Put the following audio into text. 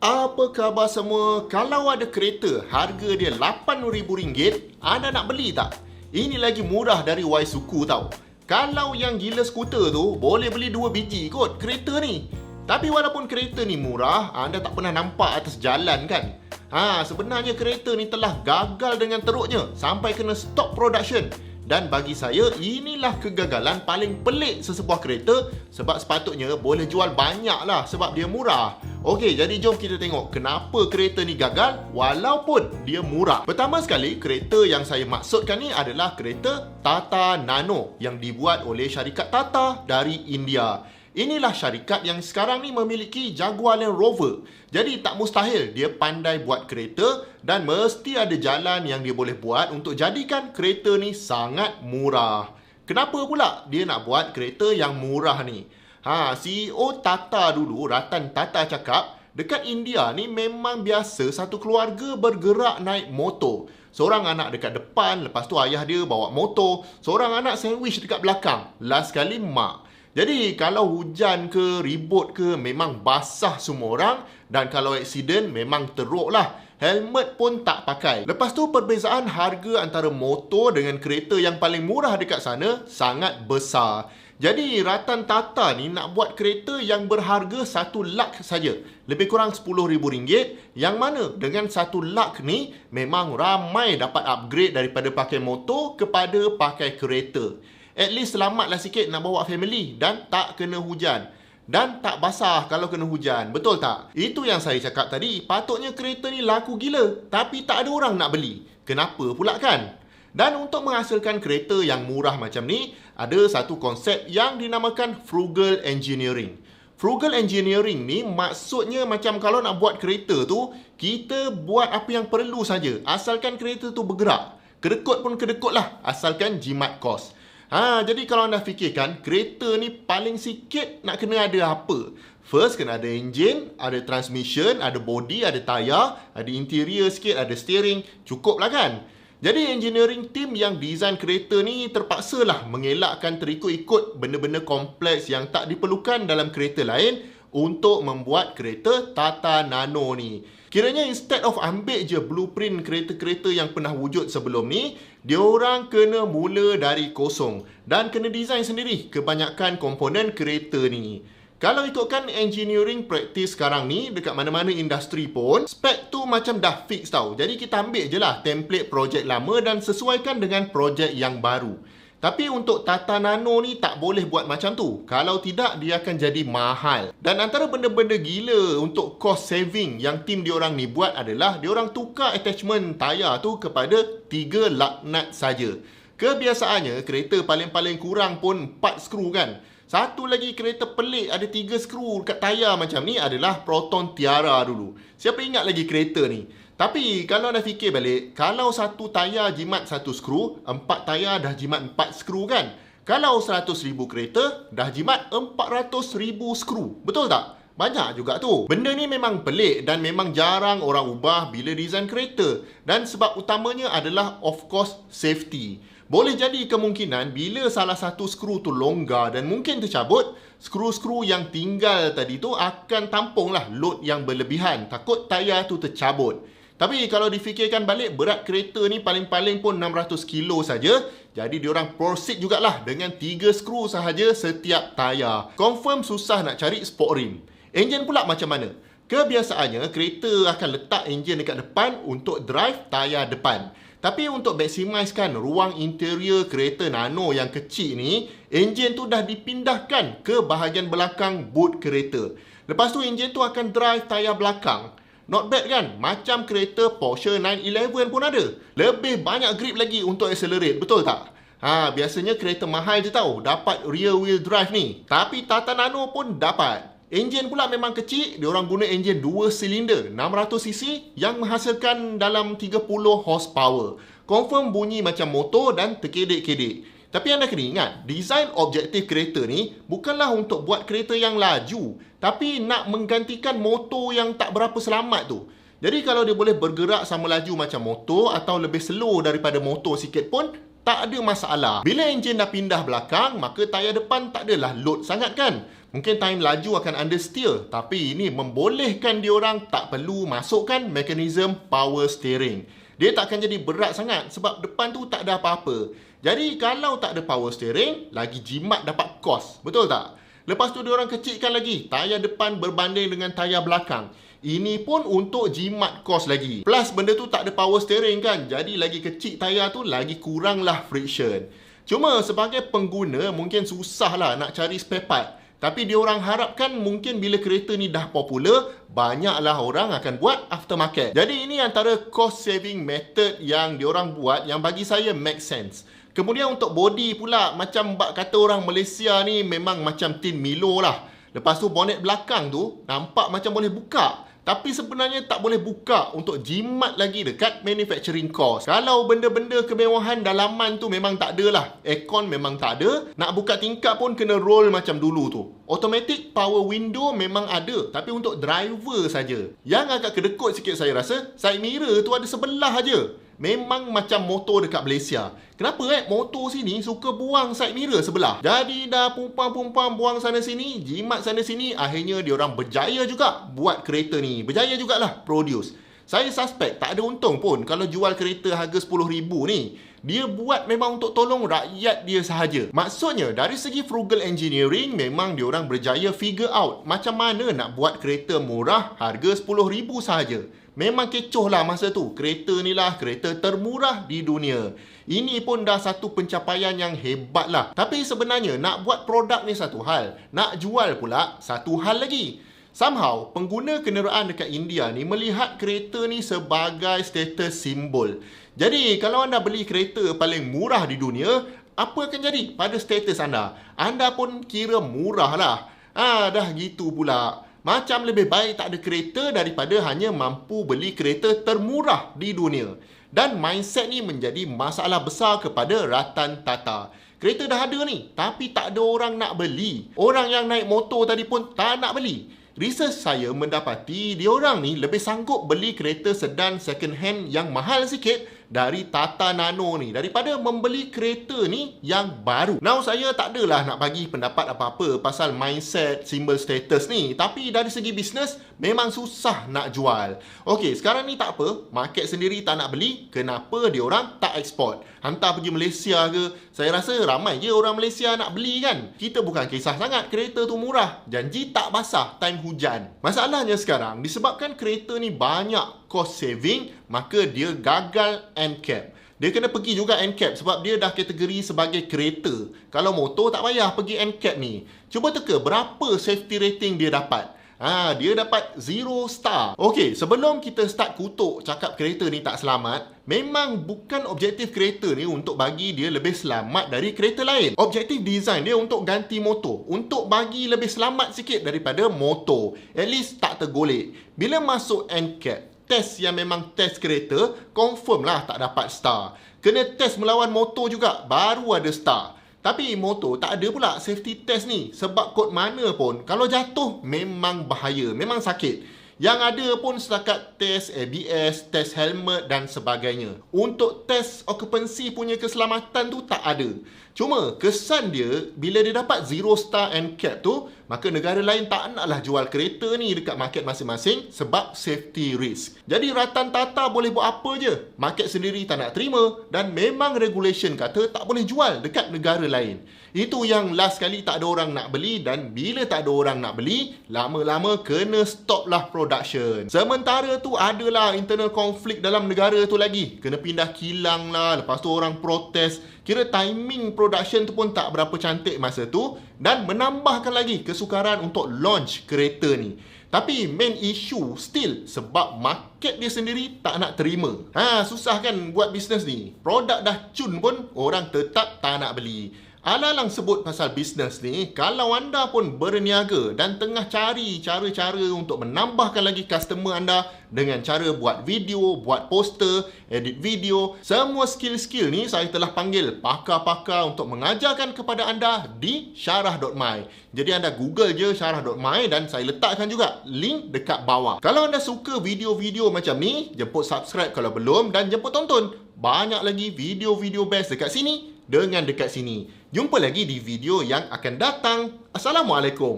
Apa khabar semua? Kalau ada kereta harga dia RM8,000, anda nak beli tak? Ini lagi murah dari Y Suku tau. Kalau yang gila skuter tu, boleh beli 2 biji kot kereta ni. Tapi walaupun kereta ni murah, anda tak pernah nampak atas jalan kan? Sebenarnya kereta ni telah gagal dengan teruknya sampai kena stop production. Dan bagi saya, inilah kegagalan paling pelik sesebuah kereta sebab sepatutnya boleh jual banyak lah sebab dia murah. Okey, jadi jom kita tengok kenapa kereta ni gagal walaupun dia murah. Pertama sekali, kereta yang saya maksudkan ni adalah kereta Tata Nano yang dibuat oleh syarikat Tata dari India. Inilah syarikat yang sekarang ni memiliki Jaguar Land Rover. Jadi tak mustahil dia pandai buat kereta dan mesti ada jalan yang dia boleh buat untuk jadikan kereta ni sangat murah. Kenapa pula dia nak buat kereta yang murah ni? CEO Tata dulu, Ratan Tata cakap, dekat India ni memang biasa satu keluarga bergerak naik motor. Seorang anak dekat depan, lepas tu ayah dia bawa motor. Seorang anak sandwich dekat belakang. Last kali mak. Jadi kalau hujan ke, ribut ke, memang basah semua orang. Dan kalau aksiden memang teruk lah. Helmet pun tak pakai. Lepas tu perbezaan harga antara motor dengan kereta yang paling murah dekat sana sangat besar. Jadi Ratan Tata ni nak buat kereta yang berharga 1 lakh saja. Lebih kurang RM10,000. Yang mana dengan 1 lakh ni memang ramai dapat upgrade daripada pakai motor kepada pakai kereta. At least selamatlah sikit nak bawa family dan tak kena hujan. Dan tak basah kalau kena hujan. Betul tak? Itu yang saya cakap tadi. Patutnya kereta ni laku gila. Tapi tak ada orang nak beli. Kenapa pula kan? Dan untuk menghasilkan kereta yang murah macam ni, ada satu konsep yang dinamakan frugal engineering. Frugal engineering ni maksudnya macam kalau nak buat kereta tu, kita buat apa yang perlu saja. Asalkan kereta tu bergerak. Kedekut pun kedekut lah. Asalkan jimat kos. Jadi kalau anda fikirkan, kereta ni paling sikit nak kena ada apa? First, kena ada enjin, ada transmission, ada body, ada tayar, ada interior sikit, ada steering. Cukup lah kan? Jadi engineering team yang design kereta ni terpaksalah mengelakkan terikut-ikut benda-benda kompleks yang tak diperlukan dalam kereta lain untuk membuat kereta Tata Nano ni. Kiranya instead of ambil je blueprint kereta-kereta yang pernah wujud sebelum ni, diorang kena mula dari kosong dan kena design sendiri kebanyakan komponen kereta ni. Kalau ikutkan engineering practice sekarang ni, dekat mana-mana industri pun, spek tu macam dah fix tau. Jadi kita ambil je lah template projek lama dan sesuaikan dengan projek yang baru. Tapi untuk Tata Nano ni tak boleh buat macam tu. Kalau tidak, dia akan jadi mahal. Dan antara benda-benda gila untuk cost saving yang tim diorang ni buat adalah diorang tukar attachment tayar tu kepada 3 lug nut saja. Kebiasaannya, kereta paling-paling kurang pun 4 skru kan. Satu lagi kereta pelik ada 3 skru dekat tayar macam ni adalah Proton Tiara dulu. Siapa ingat lagi kereta ni? Tapi kalau anda fikir balik, kalau satu tayar jimat 1 skru, 4 tayar dah jimat 4 skru kan? Kalau 100,000 kereta, dah jimat 400,000 skru. Betul tak? Banyak juga tu. Benda ni memang pelik dan memang jarang orang ubah bila design kereta. Dan sebab utamanya adalah of course safety. Boleh jadi kemungkinan bila salah satu skru tu longgar dan mungkin tercabut, skru-skru yang tinggal tadi tu akan tampunglah load yang berlebihan. Takut tayar tu tercabut. Tapi kalau difikirkan balik, berat kereta ni paling-paling pun 600 kilo saja. Jadi diorang proceed jugalah dengan 3 skru sahaja setiap tayar. Confirm susah nak cari sport rim. Enjin pula macam mana? Kebiasaannya, kereta akan letak enjin dekat depan untuk drive tayar depan. Tapi untuk maximiskan ruang interior kereta Nano yang kecil ni, enjin tu dah dipindahkan ke bahagian belakang boot kereta. Lepas tu enjin tu akan drive tayar belakang. Not bad kan? Macam kereta Porsche 911 pun ada. Lebih banyak grip lagi untuk accelerate, betul tak? Biasanya kereta mahal je tau dapat rear wheel drive ni. Tapi Tata Nano pun dapat. Enjin pula memang kecil, diorang guna enjin 2 silinder 600cc yang menghasilkan dalam 30 horsepower. Confirm bunyi macam motor dan terkedek-kedek. Tapi anda kena ingat, design objektif kereta ni bukanlah untuk buat kereta yang laju, tapi nak menggantikan motor yang tak berapa selamat tu. Jadi kalau dia boleh bergerak sama laju macam motor atau lebih slow daripada motor sikit pun, tak ada masalah. Bila enjin dah pindah belakang, maka tayar depan tak adalah load sangat kan. Mungkin time laju akan understeer, tapi ini membolehkan diorang tak perlu masukkan mekanisme power steering. Dia tak akan jadi berat sangat sebab depan tu tak ada apa-apa. Jadi kalau tak ada power steering, lagi jimat dapat kos. Betul tak? Lepas tu diorang kecilkan lagi tayar depan berbanding dengan tayar belakang. Ini pun untuk jimat kos lagi. Plus benda tu tak ada power steering kan. Jadi lagi kecil tayar tu, lagi kuranglah friction. Cuma sebagai pengguna mungkin susah lah nak cari spare part. Tapi diorang harapkan mungkin bila kereta ni dah popular, banyaklah orang akan buat aftermarket. Jadi ini antara cost saving method yang diorang buat yang bagi saya make sense. Kemudian untuk body pula, macam bak kata orang Malaysia ni memang macam tin Milo lah. Lepas tu bonnet belakang tu nampak macam boleh buka. Tapi sebenarnya tak boleh buka untuk jimat lagi dekat manufacturing cost. Kalau benda-benda kemewahan dalaman tu memang tak ada lah. Aircon memang tak ada. Nak buka tingkap pun kena roll macam dulu tu. Automatic power window memang ada. Tapi untuk driver saja. Yang agak kedekut sikit saya rasa, side mirror tu ada sebelah aja. Memang macam motor dekat Malaysia. Kenapa motor sini suka buang side mirror sebelah? Jadi dah pumpang-pumpang buang sana sini, jimat sana sini, akhirnya diorang berjaya juga buat kereta ni. Berjaya jugalah produce. Saya suspect tak ada untung pun kalau jual kereta harga RM10,000 ni. Dia buat memang untuk tolong rakyat dia sahaja. Maksudnya dari segi frugal engineering, memang diorang berjaya figure out macam mana nak buat kereta murah harga RM10,000 sahaja. Memang kecoh lah masa tu. Kereta ni lah kereta termurah di dunia. Ini pun dah satu pencapaian yang hebat lah. Tapi sebenarnya nak buat produk ni satu hal. Nak jual pula satu hal lagi. Somehow, pengguna kenderaan dekat India ni melihat kereta ni sebagai status simbol. Jadi, kalau anda beli kereta paling murah di dunia, apa akan jadi pada status anda? Anda pun kira murah lah. Dah gitu pula. Macam lebih baik tak ada kereta daripada hanya mampu beli kereta termurah di dunia. Dan mindset ni menjadi masalah besar kepada Ratan Tata. Kereta dah ada ni, tapi tak ada orang nak beli. Orang yang naik motor tadi pun tak nak beli. Research saya mendapati diorang ni lebih sanggup beli kereta sedan second hand yang mahal sikit dari Tata Nano ni daripada membeli kereta ni yang baru. Now saya tak adalah nak bagi pendapat apa-apa pasal mindset, simbol status ni. Tapi dari segi bisnes memang susah nak jual. Okey, sekarang ni tak apa. Market sendiri tak nak beli. Kenapa diorang tak ekspor? Hantar pergi Malaysia ke? Saya rasa ramai je orang Malaysia nak beli kan. Kita bukan kisah sangat kereta tu murah. Janji tak basah time hujan. Masalahnya sekarang disebabkan kereta ni banyak cost saving, maka dia gagal NCAP. Dia kena pergi juga NCAP sebab dia dah kategori sebagai kereta. Kalau motor tak payah pergi NCAP ni. Cuba teka berapa safety rating dia dapat. Dia dapat 0 star. Okey, sebelum kita start kutuk cakap kereta ni tak selamat, memang bukan objektif kereta ni untuk bagi dia lebih selamat dari kereta lain. Objektif design dia untuk ganti motor, untuk bagi lebih selamat sikit daripada motor. At least tak tergolek. Bila masuk NCAP, test yang memang test kereta, confirm lah tak dapat star. Kena test melawan motor juga, baru ada star. Tapi motor tak ada pula safety test ni. Sebab kod mana pun, kalau jatuh memang bahaya, memang sakit. Yang ada pun setakat test ABS, test helmet dan sebagainya. Untuk test occupancy punya keselamatan tu tak ada. Cuma kesan dia, bila dia dapat 0 star NCAP tu, maka negara lain tak naklah jual kereta ni dekat market masing-masing sebab safety risk. Jadi Ratan Tata boleh buat apa je? Market sendiri tak nak terima dan memang regulation kata tak boleh jual dekat negara lain. Itu yang last kali tak ada orang nak beli dan bila tak ada orang nak beli, lama-lama kena stop lah production. Sementara tu adalah internal konflik dalam negara tu lagi. Kena pindah kilang lah, lepas tu orang protes. Kira timing production tu pun tak berapa cantik masa tu dan menambahkan lagi kesukaran untuk launch kereta ni. Tapi main issue still sebab market dia sendiri tak nak terima. Susah kan buat bisnes ni. Produk dah cun pun orang tetap tak nak beli. Alang-alang sebut pasal bisnes ni, kalau anda pun berniaga dan tengah cari cara-cara untuk menambahkan lagi customer anda dengan cara buat video, buat poster, edit video, semua skill-skill ni saya telah panggil pakar-pakar untuk mengajarkan kepada anda di Syarah.my. Jadi anda google je Syarah.my dan saya letakkan juga link dekat bawah. Kalau anda suka video-video macam ni, jemput subscribe kalau belum dan jemput tonton. Banyak lagi video-video best dekat sini dengan dekat sini. Jumpa lagi di video yang akan datang. Assalamualaikum.